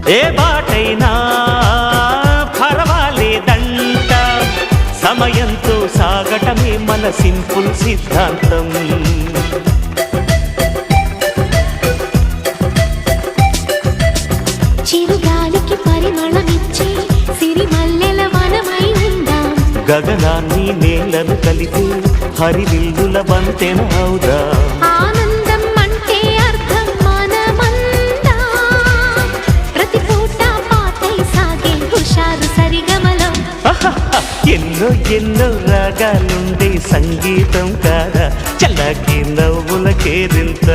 ఏ బాటైనా పర్వాలేదంట, సమయంతో సాగటమే మన సింపుల్ సిద్ధాంతం. చిరుగాలికి పరిమళమిచ్చే సిరిమల్లెల వనమై ఉందాం, గగనాన్ని నేలను కలిపి హరివిల్లుల బంతెన అవుదాం. ఆనందం అంటే అర్థం మనమందా, ప్రతి పూట పాతై సాగే హుషారు సరిగమలం. ఎన్నో ఎన్నో రాగాలుండే సంగీతం కాదా, చల్లకి నవ్వుల కేరింత.